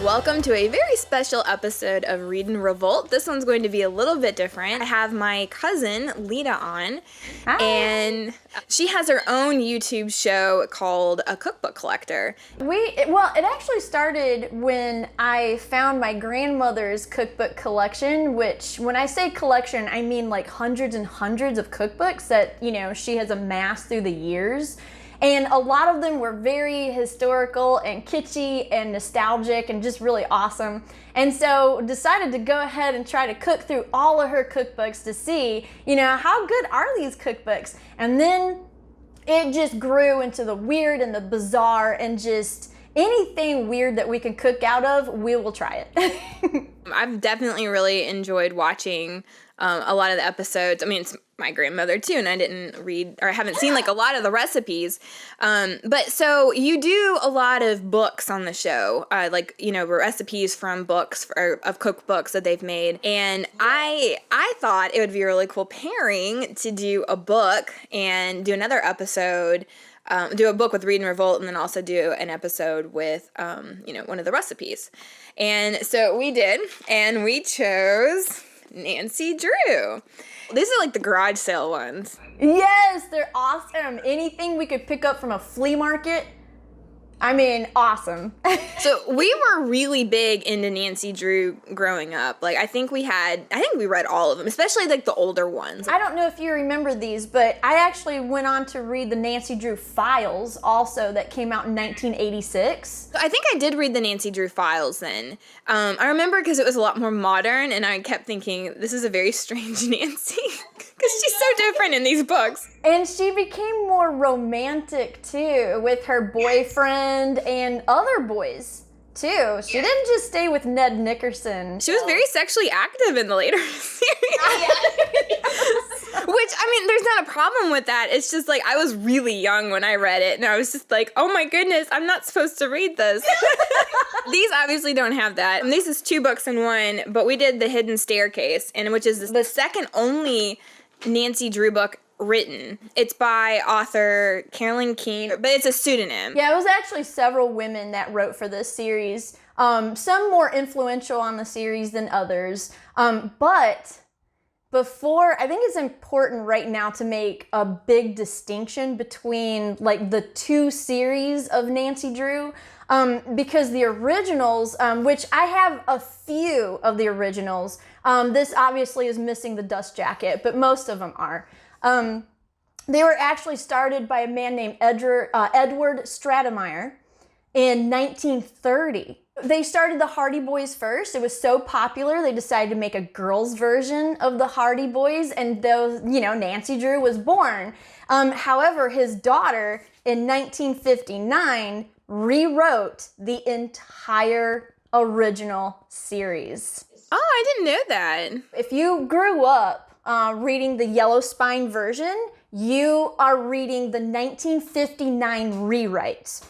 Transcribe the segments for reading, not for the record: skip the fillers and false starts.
Welcome to a very special episode of Read and Revolt. This one's going to be a little bit different. I have my cousin, Lita, on. Hi. And she has her own YouTube show called A Cookbook Collector. It actually started when I found my grandmother's cookbook collection, which when I say collection, I mean like hundreds and hundreds of cookbooks that, she has amassed through the years. And a lot of them were very historical and kitschy and nostalgic and just really awesome. And so decided to go ahead and try to cook through all of her cookbooks to see, how good are these cookbooks? And then it just grew into the weird and the bizarre, and just anything weird that we can cook out of, we will try it. I've definitely really enjoyed watching a lot of the episodes. I mean, it's my grandmother too, and I didn't read or I haven't seen like a lot of the recipes. But so you do a lot of books on the show, recipes from books of cookbooks that they've made. And I thought it would be a really cool pairing to do a book and do another episode. Do a book with Read and Revolt, and then also do an episode with, one of the recipes. And so we did, and we chose Nancy Drew. These are like the garage sale ones. Yes, they're awesome. Anything we could pick up from a flea market. I mean, awesome. So we were really big into Nancy Drew growing up. Like, I think we read all of them, especially like the older ones. I don't know if you remember these, but I actually went on to read the Nancy Drew Files also that came out in 1986. I think I did read the Nancy Drew Files then. I remember because it was a lot more modern, and I kept thinking, this is a very strange Nancy. Because she's so different in these books. And she became more romantic, too, with her boyfriend and other boys, too. She didn't just stay with Ned Nickerson. She was very sexually active in the later series. Which, I mean, there's not a problem with that. It's just like, I was really young when I read it, and I was just like, oh my goodness, I'm not supposed to read this. These obviously don't have that. And this is 2 books in one, but we did The Hidden Staircase, and which is the second only Nancy Drew book written. It's by author Carolyn Keene, but it's a pseudonym. Yeah, it was actually several women that wrote for this series. Some more influential on the series than others. But I think it's important right now to make a big distinction between like the 2 series of Nancy Drew. Because the originals, which I have a few of the originals, this obviously is missing the dust jacket, but most of them are. They were actually started by a man named Edward Stratemeyer in 1930. They started the Hardy Boys first. It was so popular, they decided to make a girls' version of the Hardy Boys, and those, Nancy Drew was born. However, his daughter in 1959 rewrote the entire original series. Oh, I didn't know that. If you grew up reading the Yellow Spine version, you are reading the 1959 rewrites.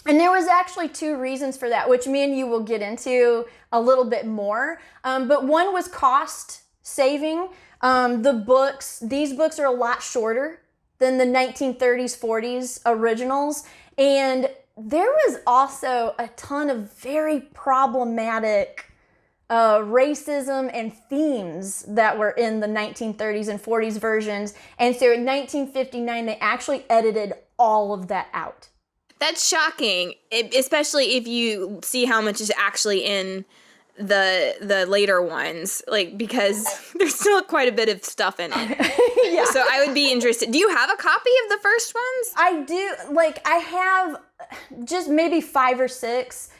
And there was actually 2 reasons for that, which me and you will get into a little bit more. But one was cost saving. These books are a lot shorter than the 1930s, 40s originals. And there was also a ton of very problematic racism and themes that were in the 1930s and 40s versions. And so in 1959, they actually edited all of that out. That's shocking, especially if you see how much is actually in the later ones, like, because there's still quite a bit of stuff in it. Yeah. So I would be interested. Do you have a copy of the first ones? I do. I have just maybe 5 or 6.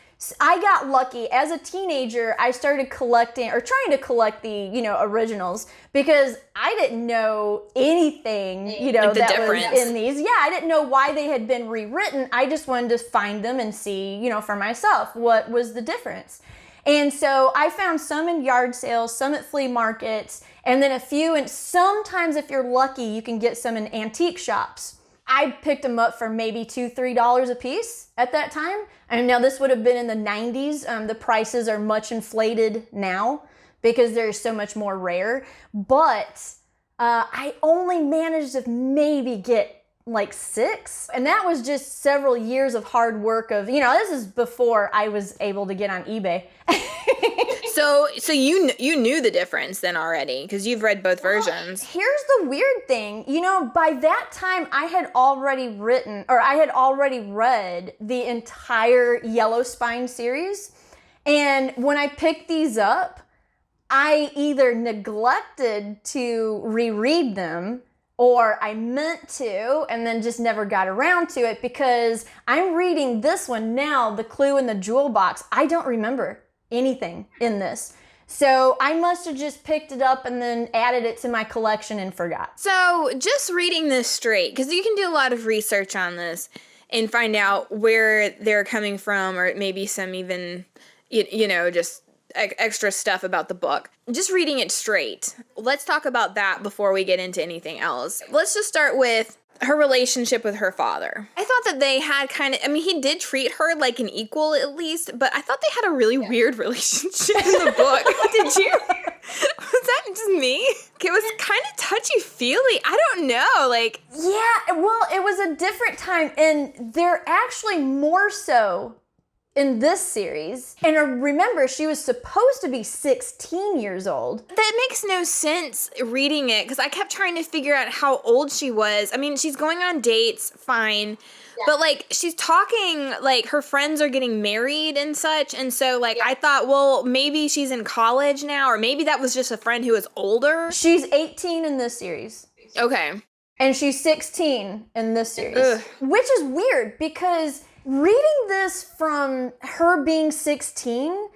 I got lucky. As a teenager, I started collecting or trying to collect the, originals, because I didn't know anything, that difference was in these. Yeah, I didn't know why they had been rewritten. I just wanted to find them and see, for myself, what was the difference. And so I found some in yard sales, some at flea markets, and then a few, and sometimes if you're lucky, you can get some in antique shops. I picked them up for maybe $2, $3 a piece at that time. And now this would have been in the 90s. The prices are much inflated now because they're so much more rare. But I only managed to maybe get like 6. And that was just several years of hard work of, this is before I was able to get on eBay. So you knew the difference then already because you've read both versions. Here's the weird thing. By that time I had already read the entire Yellow Spine series. And when I picked these up, I either neglected to reread them or I meant to and then just never got around to it because I'm reading this one now, The Clue in the Jewel Box. I don't remember anything in this. So I must have just picked it up and then added it to my collection and forgot. So just reading this straight, because you can do a lot of research on this and find out where they're coming from or maybe some even, just extra stuff about the book. Just reading it straight. Let's talk about that before we get into anything else. Let's just start with her relationship with her father. I thought that they had he did treat her like an equal at least, but I thought they had a really weird relationship in the book. Did you? Was that just me? It was kind of touchy-feely. I don't know, Yeah, well, it was a different time, and they're actually more so in this series. And remember, she was supposed to be 16 years old. That makes no sense reading it, because I kept trying to figure out how old she was. I mean, she's going on dates, fine. Yeah. But, she's talking, her friends are getting married and such. And so, I thought, well, maybe she's in college now, or maybe that was just a friend who was older. She's 18 in this series. Okay. And she's 16 in this series. Ugh. Which is weird, because reading this from her being 16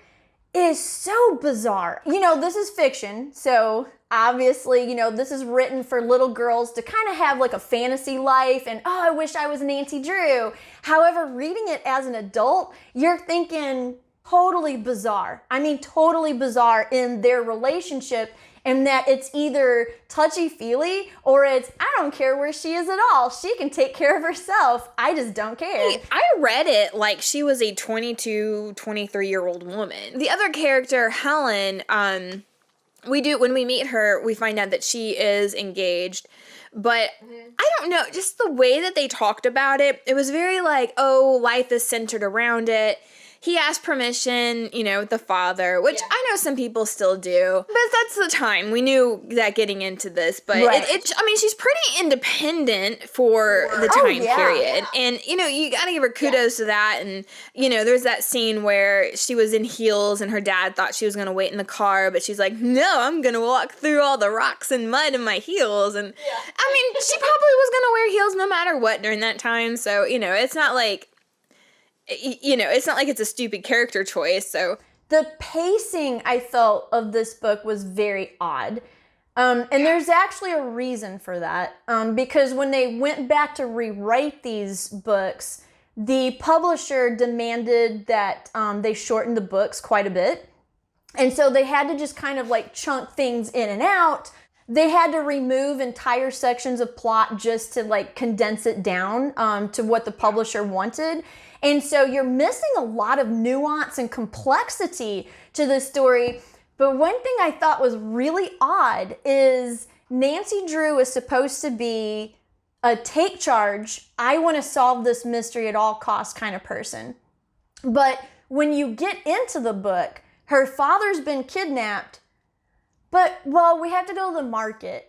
is so bizarre. This is fiction, so obviously, this is written for little girls to kind of have a fantasy life and, oh, I wish I was Nancy Drew. However, reading it as an adult, you're thinking totally bizarre. I mean, totally bizarre in their relationship, and that it's either touchy-feely or it's, I don't care where she is at all. She can take care of herself. I just don't care. I read it like she was a 22, 23-year-old woman. The other character, Helen, when we meet her, we find out that she is engaged. But I don't know, just the way that they talked about it, it was very life is centered around it. He asked permission, with the father, which I know some people still do. But that's the time. We knew that getting into this. But, right. She's pretty independent for the time period. And, you got to give her kudos to that. And, there's that scene where she was in heels and her dad thought she was going to wait in the car. But she's like, no, I'm going to walk through all the rocks and mud in my heels. And, she probably was going to wear heels no matter what during that time. So, it's not like... it's not like it's a stupid character choice, so... The pacing, I felt, of this book was very odd. And there's actually a reason for that. Because when they went back to rewrite these books, the publisher demanded that they shorten the books quite a bit. And so they had to just kind of chunk things in and out. They had to remove entire sections of plot just to condense it down to what the publisher wanted. And so you're missing a lot of nuance and complexity to the story. But one thing I thought was really odd is Nancy Drew is supposed to be a take charge, I want to solve this mystery at all costs kind of person. But when you get into the book, her father's been kidnapped, but, we have to go to the market.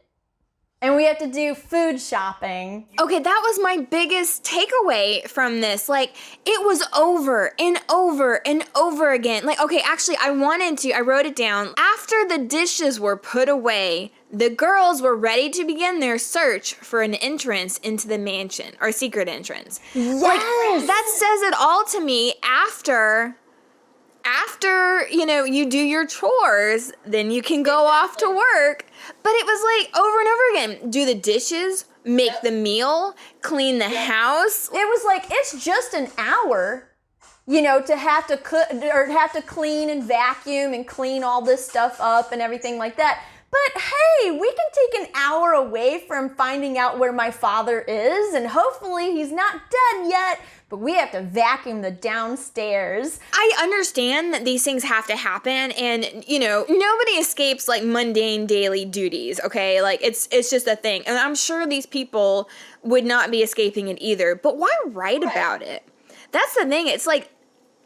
And we have to do food shopping. Okay, that was my biggest takeaway from this. It was over and over and over again. Actually, I wrote it down. After the dishes were put away, the girls were ready to begin their search for an entrance into the mansion, or secret entrance. Yes! That says it all to me. After you do your chores, then you can go off to work. But it was over and over again. Do the dishes, make the meal, clean the house. It was it's just an hour, to have to cook or have to clean and vacuum and clean all this stuff up and everything like that. But hey, we can take an hour away from finding out where my father is, and hopefully he's not dead yet, but we have to vacuum the downstairs. I understand that these things have to happen, and, you know, nobody escapes, like, mundane daily duties, okay? Like, it's just a thing. And I'm sure these people would not be escaping it either, but why write about it? That's the thing. It's like,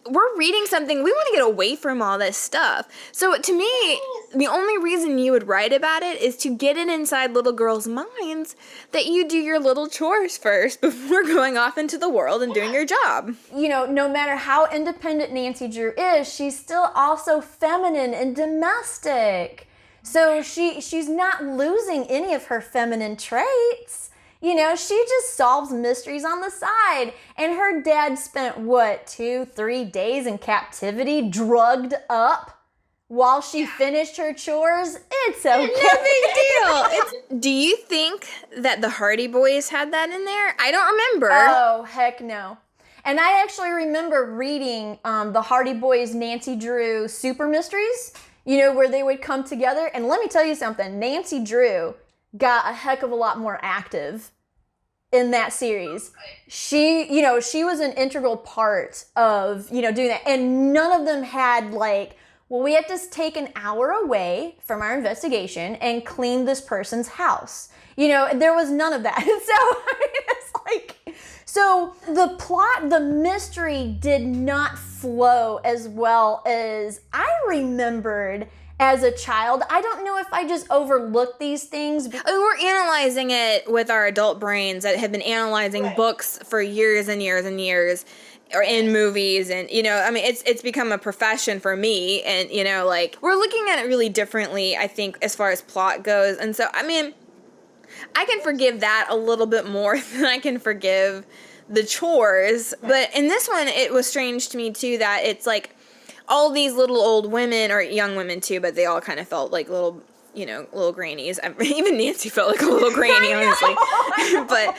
we're reading something, we want to get away from all this stuff. So to me, the only reason you would write about it is to get it inside little girls' minds that you do your little chores first before going off into the world and doing your job. You know, no matter how independent Nancy Drew is, she's still also feminine and domestic. So she's not losing any of her feminine traits. You know, she just solves mysteries on the side. And her dad spent, 2-3 days in captivity, drugged up while she finished her chores? It's okay. No big deal. Do you think that the Hardy Boys had that in there? I don't remember. Oh, heck no. And I actually remember reading the Hardy Boys Nancy Drew Super Mysteries, you know, where they would come together. And let me tell you something, Nancy Drew got a heck of a lot more active in that series. She was an integral part of, you know, doing that. And none of them had like, well, we have to take an hour away from our investigation and clean this person's house. You know, there was none of that. So, I mean, it's like, so the plot, the mystery did not flow as well as I remembered as a child. I don't know if I just overlooked these things. We're analyzing it with our adult brains that have been analyzing books for years and years and years, or in movies, and, you know, I mean, it's become a profession for me, and, you know, like, we're looking at it really differently, I think, as far as plot goes. And so, I mean, I can forgive that a little bit more than I can forgive the chores. But in this one, it was strange to me too that it's like all these little old women, or young women too, but they all kind of felt like little, you know, little grannies. Even Nancy felt like a little granny, honestly. But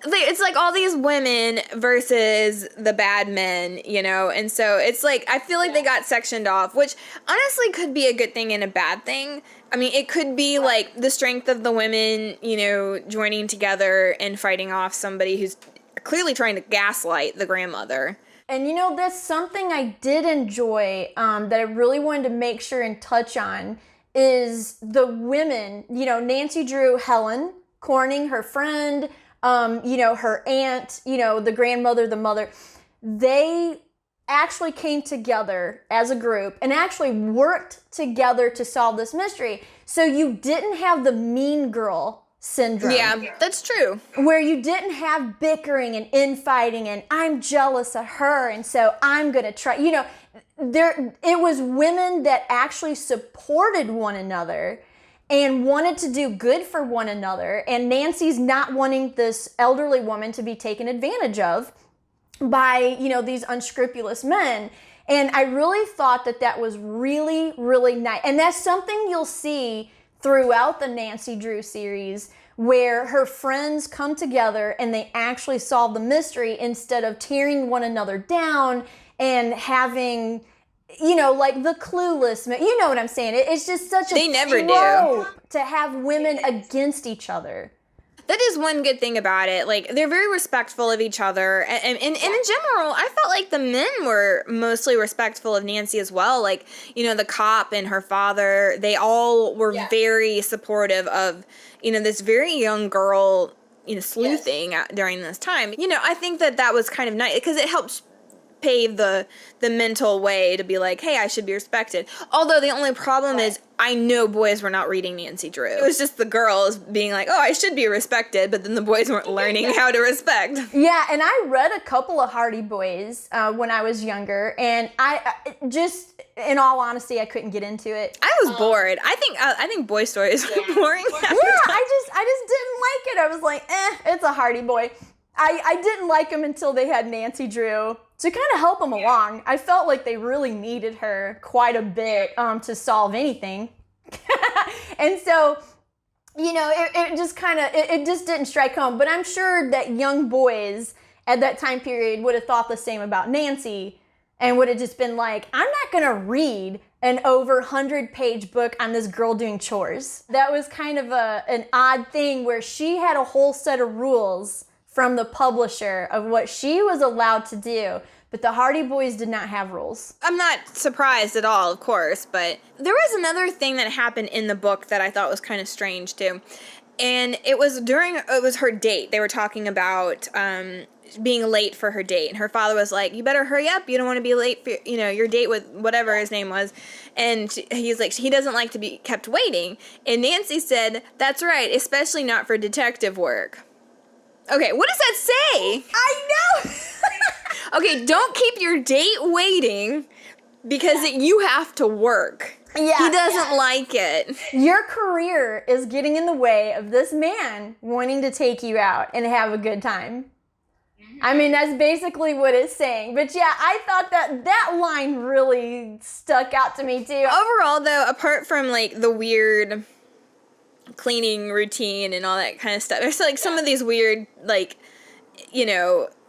it's like all these women versus the bad men, you know? And so it's like, I feel like they got sectioned off, which honestly could be a good thing and a bad thing. I mean, it could be like the strength of the women, you know, joining together and fighting off somebody who's clearly trying to gaslight the grandmother. And you know, that's something I did enjoy that I really wanted to make sure and touch on is the women, you know, Nancy Drew, Helen Corning, her friend, you know, her aunt, you know, the grandmother, the mother, they actually came together as a group and actually worked together to solve this mystery. So you didn't have the mean girl syndrome. Yeah, that's true. Where you didn't have bickering and infighting and I'm jealous of her and so I'm gonna try, you know, it was women that actually supported one another and wanted to do good for one another. And Nancy's not wanting this elderly woman to be taken advantage of by, you know, these unscrupulous men. And I really thought that was really, really nice. And that's something you'll see throughout the Nancy Drew series, where her friends come together and they actually solve the mystery instead of tearing one another down and having, you know, like the clueless, you know what I'm saying? It's just such a they never trope to have women against each other. That is one good thing about it. Like, they're very respectful of each other. And in general, I felt like the men were mostly respectful of Nancy as well. Like, you know, the cop and her father, they all were very supportive of, you know, this very young girl, you know, sleuthing during this time. You know, I think that was kind of nice because it helps pave the mental way to be like, hey, I should be respected. Although the only problem is I know boys were not reading Nancy Drew. It was just the girls being like, oh, I should be respected, but then the boys weren't learning how to respect. Yeah, and I read a couple of Hardy Boys when I was younger, and I just, in all honesty, I couldn't get into it. I was bored. I think boy stories were boring. Yeah, I just didn't like it. I was like, it's a Hardy Boy. I didn't like them until they had Nancy Drew to kind of help them along. I felt like they really needed her quite a bit to solve anything. And so, you know, it just kind of, it just didn't strike home. But I'm sure that young boys at that time period would have thought the same about Nancy and would have just been like, I'm not going to read an over 100-page book on this girl doing chores. That was kind of an odd thing where she had a whole set of rules from the publisher of what she was allowed to do, but the Hardy Boys did not have rules. I'm not surprised at all, of course, but there was another thing that happened in the book that I thought was kind of strange too. And it was her date. They were talking about being late for her date, and her father was like, "You better hurry up. You don't want to be late for your date with whatever his name was." And he's like, he doesn't like to be kept waiting. And Nancy said, "That's right, especially not for detective work." Okay, what does that say? I know. Okay, don't keep your date waiting because you have to work. Yeah. He doesn't like it. Your career is getting in the way of this man wanting to take you out and have a good time. I mean, that's basically what it's saying. But yeah, I thought that line really stuck out to me too. Overall, though, apart from like the weird cleaning routine and all that kind of stuff, there's like some of these weird like,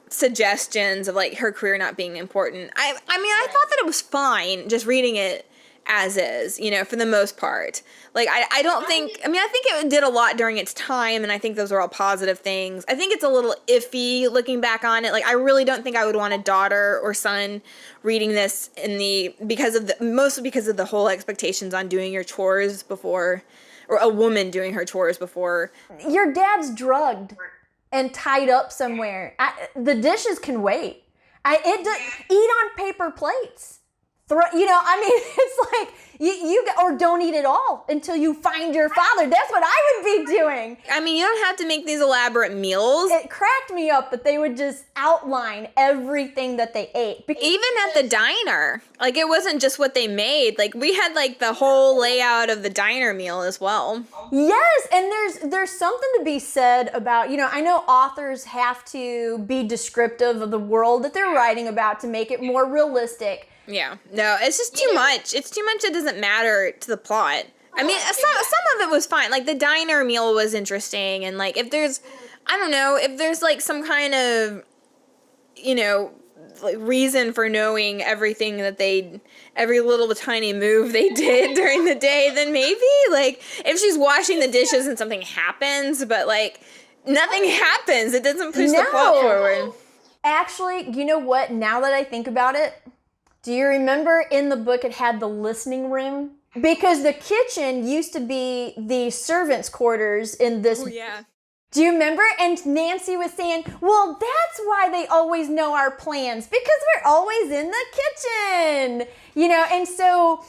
suggestions of like her career not being important. I mean, I thought that it was fine just reading it as is, for the most part. Like, I don't think, I think it did a lot during its time, and I think those are all positive things. I think it's a little iffy looking back on it. Like, I really don't think I would want a daughter or son reading this mostly because of the whole expectations on doing your chores before, or a woman doing her chores before. Your dad's drugged and tied up somewhere. The dishes can wait. Eat on paper plates. It's like you or don't eat at all until you find your father. That's what I would be doing. I mean, you don't have to make these elaborate meals. It cracked me up that they would just outline everything that they ate. Even at the diner, like it wasn't just what they made. Like we had like the whole layout of the diner meal as well. Yes, and there's something to be said about, I know authors have to be descriptive of the world that they're writing about to make it more realistic. Yeah, no, it's just too much. It's too much that doesn't matter to the plot. I mean, some of it was fine. Like, the diner meal was interesting, and, like, if there's like, some kind of, like, reason for knowing everything that every little tiny move they did during the day, then maybe, like, if she's washing the dishes and something happens, but, like, nothing happens. It doesn't push the plot forward. Actually, you know what? Now that I think about it, do you remember in the book it had the listening room? Because the kitchen used to be the servants' quarters in this. Oh, yeah. Do you remember? And Nancy was saying, well, that's why they always know our plans, because we're always in the kitchen. And so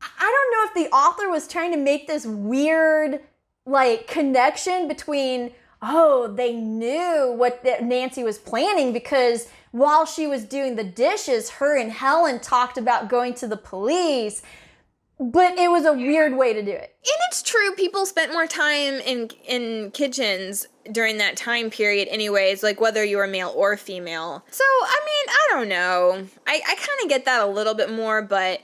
I don't know if the author was trying to make this weird, like, connection between, they knew what Nancy was planning, because while she was doing the dishes, her and Helen talked about going to the police. But it was a weird way to do it. And it's true, people spent more time in kitchens during that time period anyways, like whether you were male or female. So, I mean, I don't know. I kind of get that a little bit more, but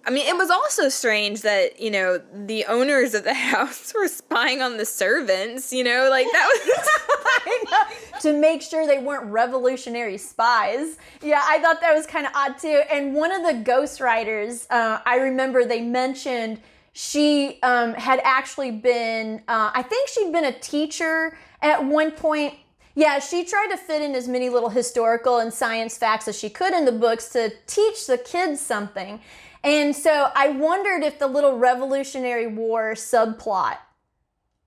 I mean, it was also strange that, the owners of the house were spying on the servants, like that was... I know. To make sure they weren't revolutionary spies. Yeah, I thought that was kind of odd too. And one of the ghostwriters, I remember they mentioned she had actually been, I think she'd been a teacher at one point. Yeah, she tried to fit in as many little historical and science facts as she could in the books to teach the kids something. And so I wondered if the little Revolutionary War subplot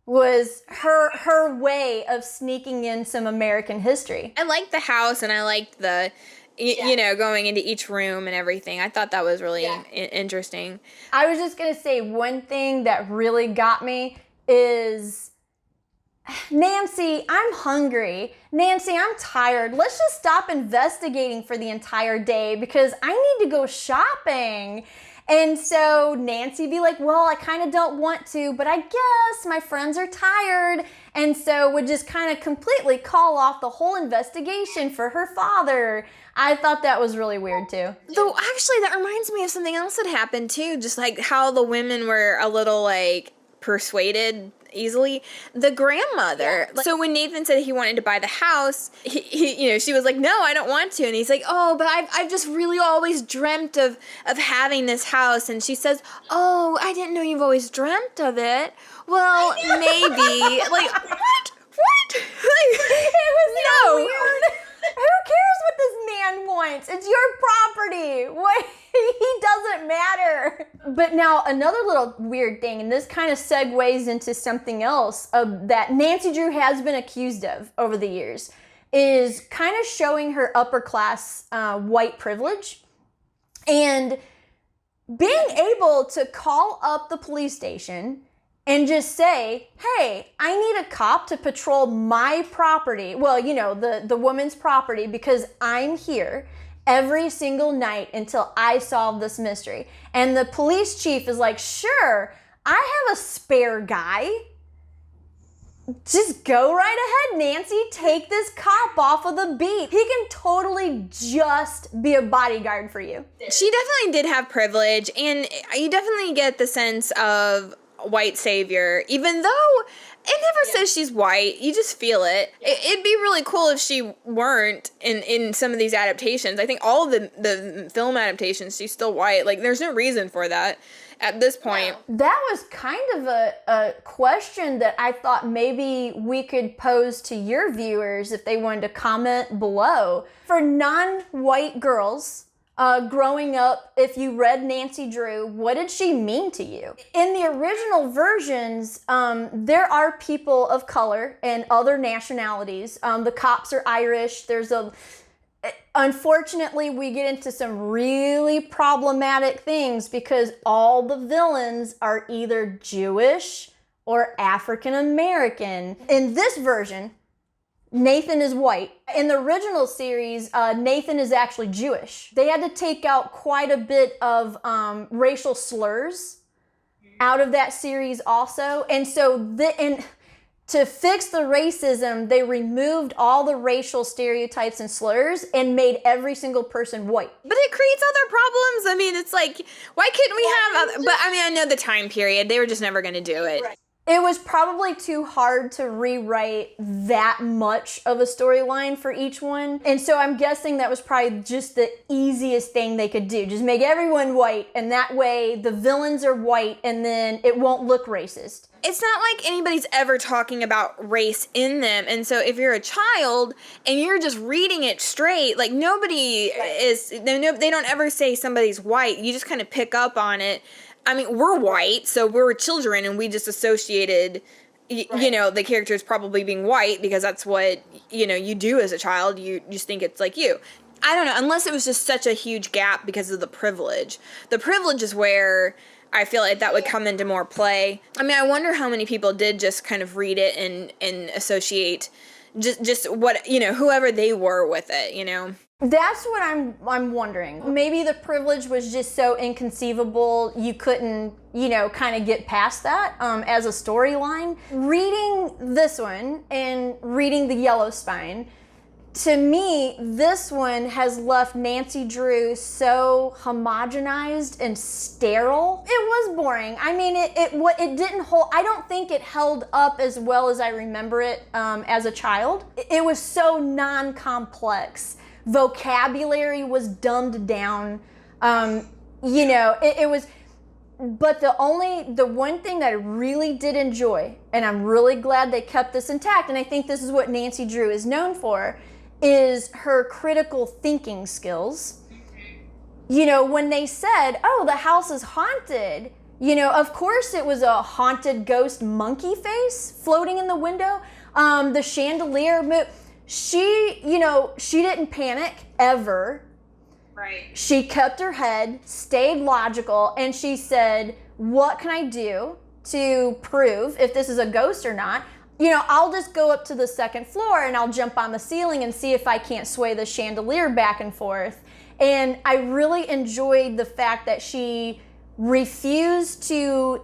was her way of sneaking in some American history. I liked the house, and I liked the, going into each room and everything. I thought that was really interesting. I was just going to say one thing that really got me is, Nancy, I'm hungry. Nancy, I'm tired. Let's just stop investigating for the entire day because I need to go shopping. And so Nancy be like, well, I kind of don't want to, but I guess my friends are tired. And so would just kind of completely call off the whole investigation for her father. I thought that was really weird too. Though actually that reminds me of something else that happened too. Just like how the women were a little like persuaded, easily. The grandmother. So when Nathan said he wanted to buy the house, he she was like, no, I don't want to. And he's like, oh, but I've just really always dreamt of having this house. And she says, oh, I didn't know you've always dreamt of it. Well, maybe. Like, what? Like, it was so weird. Who cares what this man wants? It's your property. What? He doesn't matter. But now another little weird thing, and this kind of segues into something else that Nancy Drew has been accused of over the years, is kind of showing her upper class white privilege and being able to call up the police station and just say, hey, I need a cop to patrol my property. Well, the woman's property, because I'm here every single night until I solve this mystery. And the police chief is like, sure, I have a spare guy. Just go right ahead, Nancy. Take this cop off of the beat. He can totally just be a bodyguard for you. She definitely did have privilege, and you definitely get the sense of white savior, even though it never says she's white. You just feel it. It'd be really cool if she weren't in some of these adaptations. I think all of the film adaptations, she's still white. Like, there's no reason for that at this point. That was kind of a question that I thought maybe we could pose to your viewers if they wanted to comment below. For non-white girls, growing up, if you read Nancy Drew, what did she mean to you? In the original versions, there are people of color and other nationalities. The cops are Irish. Unfortunately, we get into some really problematic things because all the villains are either Jewish or African American. In this version, Nathan is white. In the original series, Nathan is actually Jewish. They had to take out quite a bit of racial slurs out of that series also. And so, to fix the racism, they removed all the racial stereotypes and slurs and made every single person white. But it creates other problems. I mean, it's like, why couldn't we have other... But I mean, I know the time period. They were just never going to do it. Right. It was probably too hard to rewrite that much of a storyline for each one. And so I'm guessing that was probably just the easiest thing they could do. Just make everyone white, and that way the villains are white, and then it won't look racist. It's not like anybody's ever talking about race in them. And so if you're a child and you're just reading it straight, like nobody is, they don't ever say somebody's white. You just kind of pick up on it. I mean, we're white, so we're children, and we just associated, the characters probably being white because that's what, you do as a child. You just think it's like you. I don't know, unless it was just such a huge gap because of the privilege. The privilege is where I feel like that would come into more play. I mean, I wonder how many people did just kind of read it and associate just what, whoever they were with it, That's what I'm wondering. Maybe the privilege was just so inconceivable you couldn't, kind of get past that as a storyline. Reading this one and reading The Yellow Spine, to me, this one has left Nancy Drew so homogenized and sterile. It was boring. I mean, it didn't hold. I don't think it held up as well as I remember it as a child. It was so non-complex. Vocabulary was dumbed down. It was. But the one thing that I really did enjoy, and I'm really glad they kept this intact, and I think this is what Nancy Drew is known for, is her critical thinking skills. When they said, oh, the house is haunted, of course it was a haunted ghost monkey face floating in the window. The chandelier she didn't panic ever. Right. She kept her head, stayed logical, and she said, what can I do to prove if this is a ghost or not? I'll just go up to the second floor and I'll jump on the ceiling and see if I can't sway the chandelier back and forth. And I really enjoyed the fact that she refused to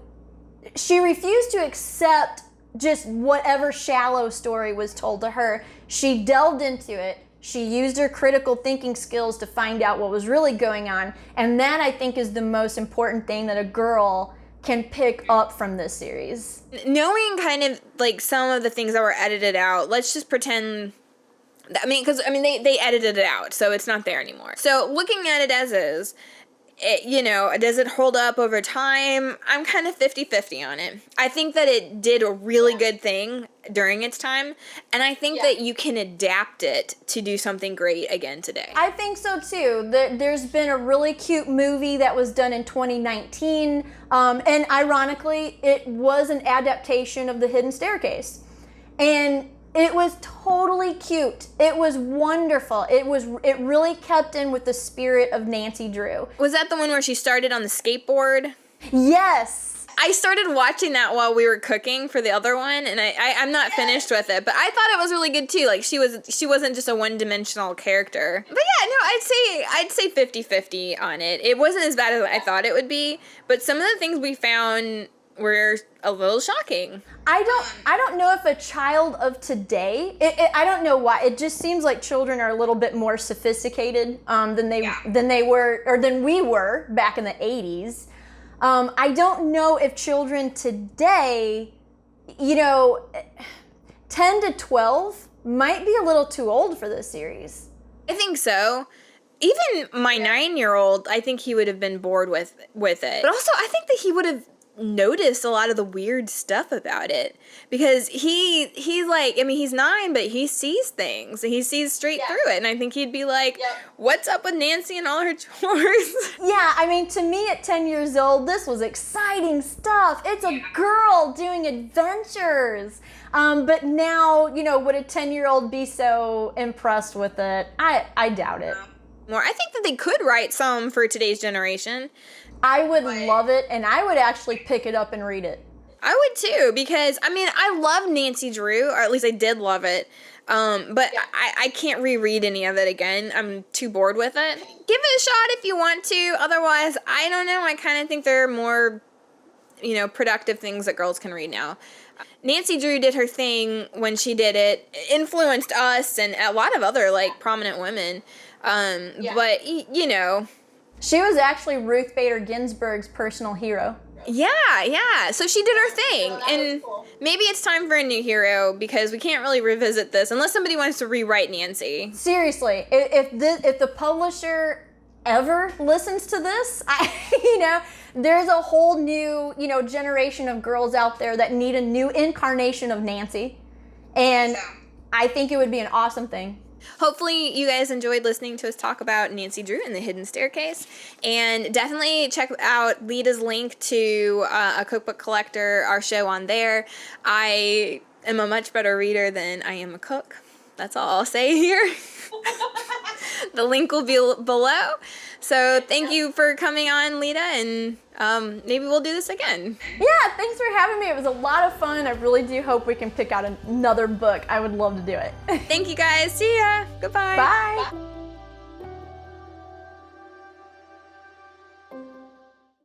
accept just whatever shallow story was told to her. She delved into it. She used her critical thinking skills to find out what was really going on. And that, I think, is the most important thing that a girl can pick up from this series. Knowing kind of like some of the things that were edited out, let's just pretend. Because they edited it out, so it's not there anymore. So looking at it as is, does it hold up over time? I'm kind of 50-50 on it. I think that it did a really good thing during its time, and I think that you can adapt it to do something great again today. I think so too. There's been a really cute movie that was done in 2019, and ironically, it was an adaptation of The Hidden Staircase. And it was totally cute. It was wonderful. It really kept in with the spirit of Nancy Drew. Was that the one where she started on the skateboard? Yes. I started watching that while we were cooking for the other one, and I'm not finished with it, but I thought it was really good too. Like she wasn't just a one-dimensional character. But yeah, no, I'd say 50-50 on it. It wasn't as bad as I thought it would be, but some of the things we found were a little shocking. I don't know if a child of today, I don't know why, it just seems like children are a little bit more sophisticated than we were back in the 80s. I don't know if children today, 10 to 12 might be a little too old for this series. I think so. Even my 9-year-old, I think he would have been bored with it. But also, I think that he would have noticed a lot of the weird stuff about it, because he's like, he's 9, but he sees things, he sees straight through it, and I think he'd be like, what's up with Nancy and all her chores? Yeah, to me at 10 years old, this was exciting stuff. It's a girl doing adventures. But now, would a 10-year-old be so impressed with it? I doubt it. More, I think that they could write some for today's generation. I would love it, and I would actually pick it up and read it. I would too, because I love Nancy Drew, or at least I did love it. But I can't reread any of it again. I'm too bored with it. Give it a shot if you want to. Otherwise, I don't know. I kind of think there are more, productive things that girls can read now. Nancy Drew did her thing when she did it, influenced us and a lot of other prominent women. But she was actually Ruth Bader Ginsburg's personal hero. Yeah. So she did her thing, and maybe it's time for a new hero, because we can't really revisit this unless somebody wants to rewrite Nancy. Seriously, if the publisher ever listens to this, there's a whole new generation of girls out there that need a new incarnation of Nancy, and I think it would be an awesome thing. Hopefully you guys enjoyed listening to us talk about Nancy Drew and the Hidden Staircase, and definitely check out Lida's link to A Cookbook Collector, our show on there. I am a much better reader than I am a cook. That's all I'll say here. The link will be below. So thank you for coming on, Lida, and maybe we'll do this again. Yeah, thanks for having me. It was a lot of fun. I really do hope we can pick out another book. I would love to do it. Thank you, guys. See ya. Goodbye. Bye.